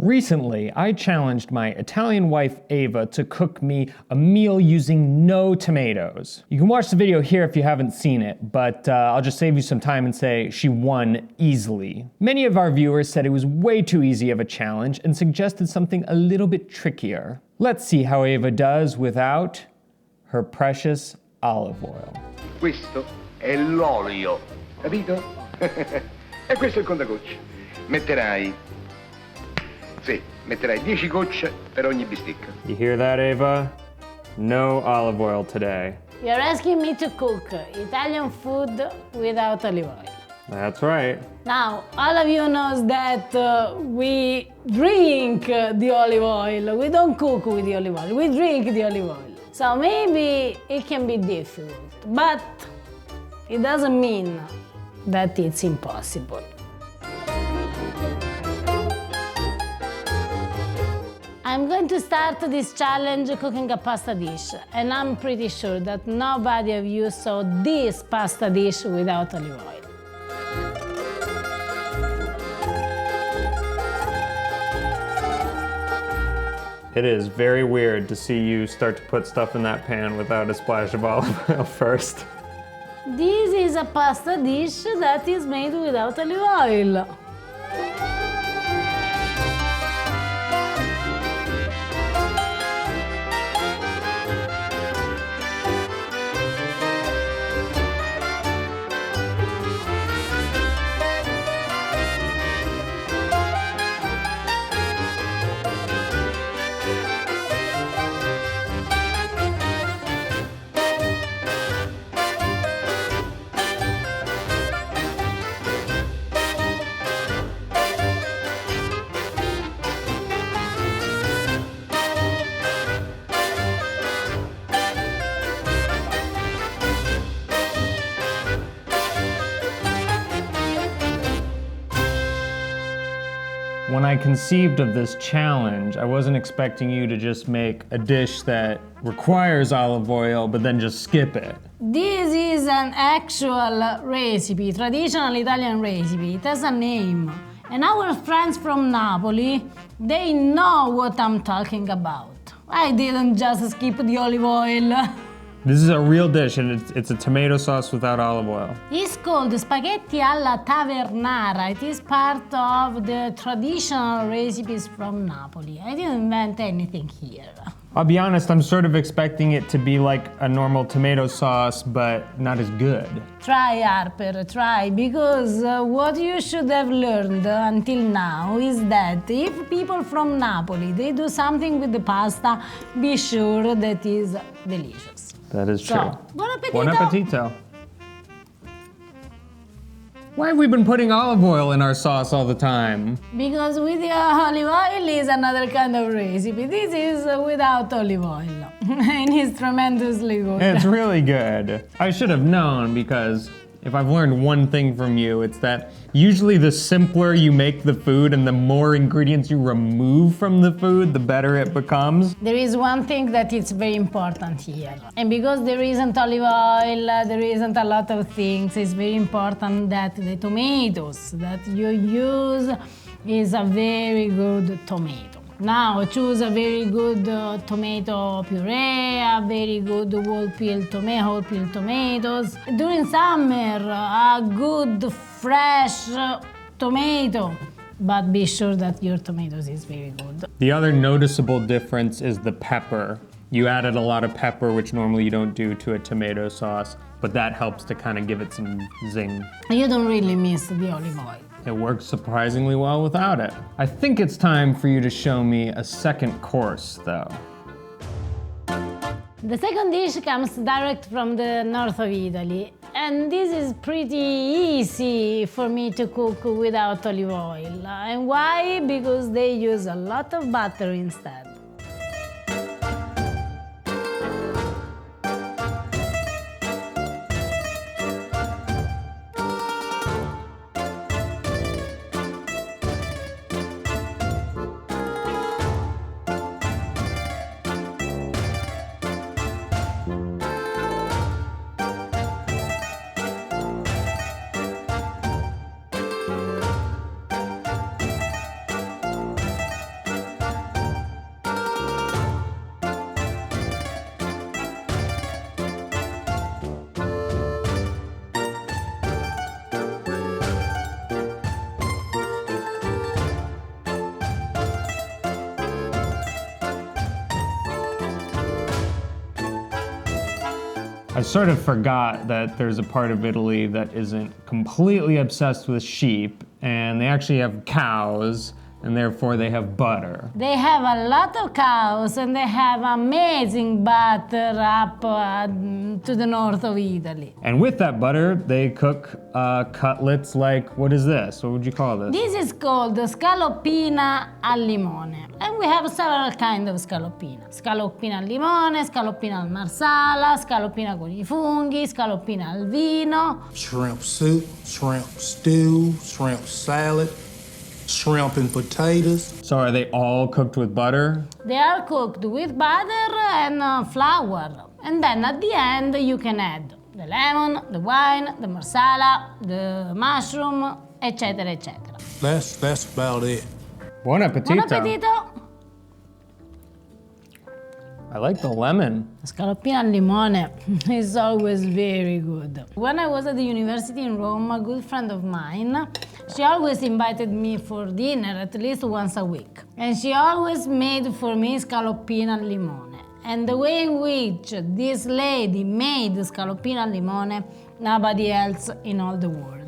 Recently, I challenged my Italian wife Ava to cook me a meal using no tomatoes. You can watch the video here if you haven't seen it, but I'll just save you some time and say she won easily. Many of our viewers said it was way too easy of a challenge and suggested something a little bit trickier. Let's see how Ava does without her precious olive oil. Questo è l'olio, capito? E questo è il contagocce. Metterai 10 gocce per ogni bistecca. You hear that, Ava? No olive oil today. You're asking me to cook Italian food without olive oil. That's right. Now, all of you knows that we drink the olive oil. We don't cook with the olive oil. We drink the olive oil. So maybe it can be difficult, but it doesn't mean that it's impossible. I'm going to start this challenge cooking a pasta dish, and I'm pretty sure that nobody of you saw this pasta dish without olive oil. It is very weird to see you start to put stuff in that pan without a splash of olive oil first. This is a pasta dish that is made without olive oil. When I conceived of this challenge, I wasn't expecting you to just make a dish that requires olive oil, but then just skip it. This is an actual recipe, traditional Italian recipe. It has a name. And our friends from Napoli, they know what I'm talking about. I didn't just skip the olive oil. This is a real dish, and it's a tomato sauce without olive oil. It's called spaghetti alla tavernara. It is part of the traditional recipes from Napoli. I didn't invent anything here. I'll be honest, I'm sort of expecting it to be like a normal tomato sauce, but not as good. Try, Harper, try, because what you should have learned until now is that if people from Napoli, they do something with the pasta, be sure that is delicious. That is true. So, buon appetito! Buon appetito. Why have we been putting olive oil in our sauce all the time? Because with the olive oil is another kind of recipe. This is without olive oil. And it's tremendously good. It's really good. I should have known, because if I've learned one thing from you, it's that usually the simpler you make the food and the more ingredients you remove from the food, the better it becomes. There is one thing that is very important here. And because there isn't olive oil, there isn't a lot of things, it's very important that the tomatoes that you use is a very good tomato. Now choose a very good tomato puree, a very good whole peel tomatoes. During summer, a good fresh tomato. But be sure that your tomatoes is very good. The other noticeable difference is the pepper. You added a lot of pepper, which normally you don't do to a tomato sauce, but that helps to kind of give it some zing. You don't really miss the olive oil. It works surprisingly well without it. I think it's time for you to show me a second course, though. The second dish comes direct from the north of Italy, and this is pretty easy for me to cook without olive oil. And why? Because they use a lot of butter instead. I sort of forgot that there's a part of Italy that isn't completely obsessed with sheep, and they actually have cows, and therefore they have butter. They have a lot of cows and they have amazing butter up to the north of Italy. And with that butter, they cook cutlets like, what is this? What would you call this? This is called scaloppina al limone. And we have several kinds of scaloppina. Scaloppina al limone, scaloppina al marsala, scaloppina con I funghi, scaloppina al vino. Shrimp soup, shrimp stew, shrimp salad, shrimp and potatoes. So are they all cooked with butter? They are cooked with butter and flour. And then at the end you can add the lemon, the wine, the marsala, the mushroom, etc., etc. That's about it. Buon appetito. Buon appetito! I like the lemon. Scaloppina al limone is always very good. When I was at the university in Rome, a good friend of mine, she always invited me for dinner at least once a week. And she always made for me scaloppina al limone. And the way in which this lady made scaloppina al limone, nobody else in all the world.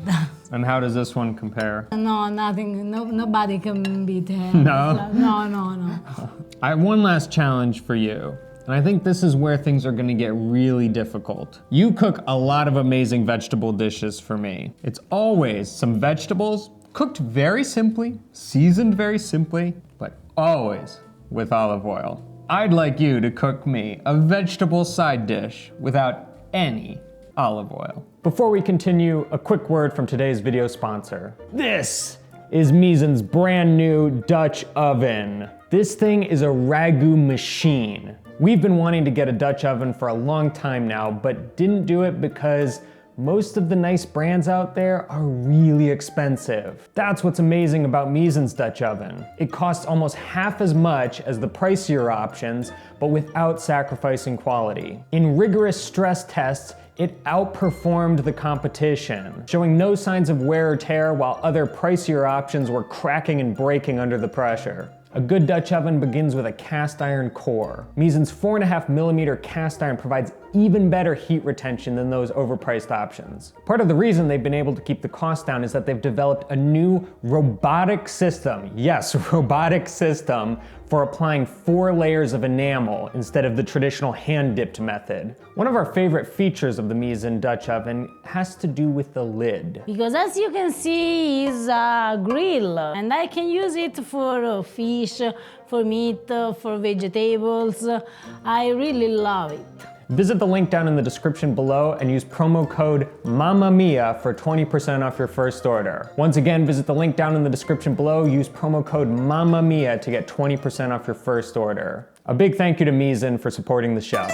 And how does this one compare? No, nothing, nobody can beat her. No? No. I have one last challenge for you. And I think this is where things are gonna get really difficult. You cook a lot of amazing vegetable dishes for me. It's always some vegetables cooked very simply, seasoned very simply, but always with olive oil. I'd like you to cook me a vegetable side dish without any olive oil. Before we continue, a quick word from today's video sponsor. This is Miesen's brand new Dutch oven. This thing is a ragu machine. We've been wanting to get a Dutch oven for a long time now, but didn't do it because most of the nice brands out there are really expensive. That's what's amazing about Miesen's Dutch oven. It costs almost half as much as the pricier options, but without sacrificing quality. In rigorous stress tests, it outperformed the competition, showing no signs of wear or tear while other pricier options were cracking and breaking under the pressure. A good Dutch oven begins with a cast iron core. Miesen's 4.5mm cast iron provides even better heat retention than those overpriced options. Part of the reason they've been able to keep the cost down is that they've developed a new robotic system, yes, robotic system, for applying 4 layers of enamel instead of the traditional hand-dipped method. One of our favorite features of the Miesen Dutch oven has to do with the lid. Because as you can see, it's a grill, and I can use it for fish, for meat, for vegetables. I really love it. Visit the link down in the description below and use promo code MAMMAMIA for 20% off your first order. Once again, visit the link down in the description below, use promo code MAMMAMIA to get 20% off your first order. A big thank you to Miesen for supporting the show.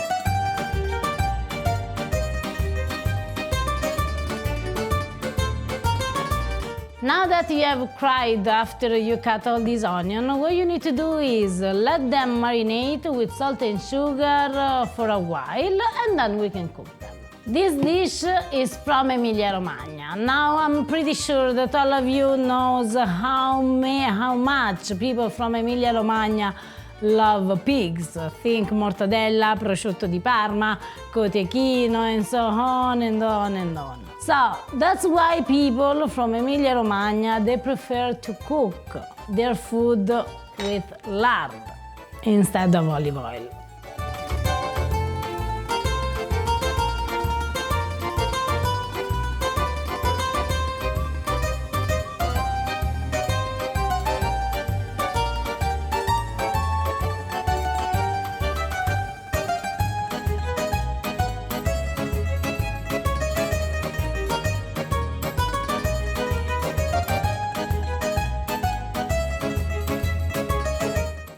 Now that you have cried after you cut all these onions, what you need to do is let them marinate with salt and sugar for a while, and then we can cook them. This dish is from Emilia-Romagna. Now I'm pretty sure that all of you knows how much people from Emilia-Romagna love pigs. Think mortadella, prosciutto di Parma, cotechino, and so on and on and on. So that's why people from Emilia-Romagna, they prefer to cook their food with lard instead of olive oil.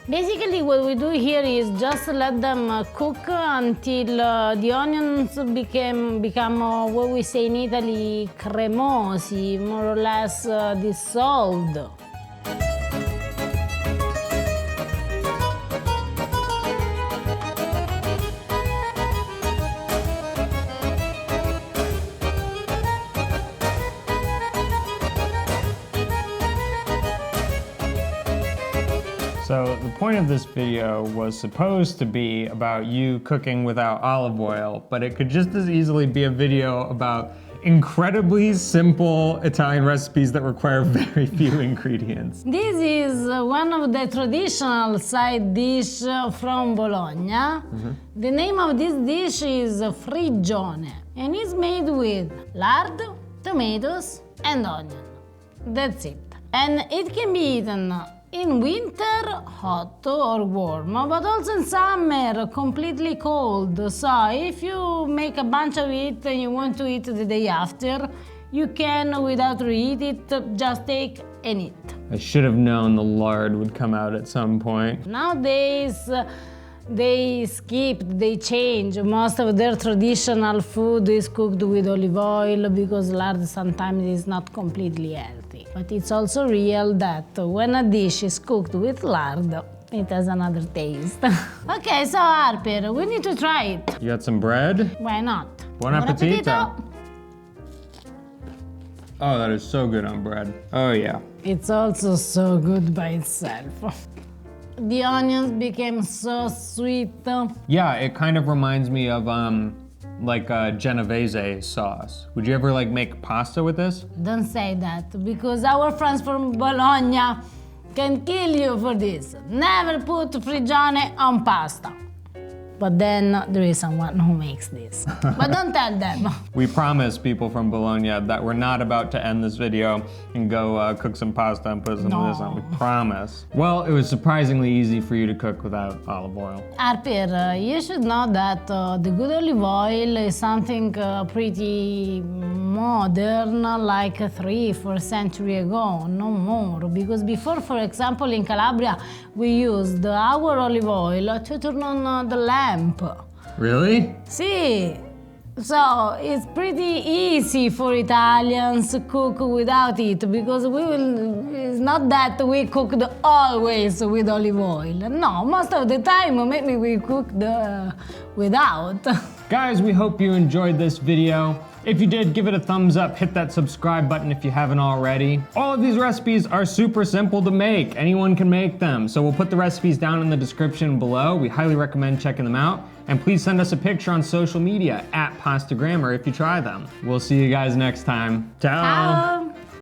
Basically what we do here is just let them cook until the onions become what we say in Italy cremosi, more or less dissolved. So the point of this video was supposed to be about you cooking without olive oil, but it could just as easily be a video about incredibly simple Italian recipes that require very few ingredients. This is one of the traditional side dish from Bologna. The name of this dish is frigione, and it's made with lard, tomatoes, and onion. That's it. And it can be eaten in winter, hot or warm, but also in summer, completely cold. So if you make a bunch of it and you want to eat the day after, you can, without reheat it, just take and eat. I should have known the lard would come out at some point. Nowadays, they change. Most of their traditional food is cooked with olive oil because lard sometimes is not completely healthy. But it's also real that when a dish is cooked with lard, it has another taste. Okay, so Harper, we need to try it. You got some bread? Why not? Buon appetito. Oh, that is so good on bread. Oh yeah. It's also so good by itself. The onions became so sweet. Yeah, it kind of reminds me of like a Genovese sauce. Would you ever like make pasta with this? Don't say that, because our friends from Bologna can kill you for this. Never put frigione on pasta. But then there is someone who makes this. But don't tell them. We promise people from Bologna that we're not about to end this video and go cook some pasta and put some of this on. We promise. Well, it was surprisingly easy for you to cook without olive oil. Harper, you should know that the good olive oil is something pretty modern, like 3-4 centuries ago, no more. Because before, for example, in Calabria, we used our olive oil to turn on the lamp. Really? See, so it's pretty easy for Italians to cook without it, because it's not that we cooked always with olive oil. No, most of the time maybe we cooked without. Guys, we hope you enjoyed this video. If you did, give it a thumbs up, hit that subscribe button if you haven't already. All of these recipes are super simple to make. Anyone can make them. So we'll put the recipes down in the description below. We highly recommend checking them out. And please send us a picture on social media @PastaGrammar if you try them. We'll see you guys next time. Ciao. Ciao.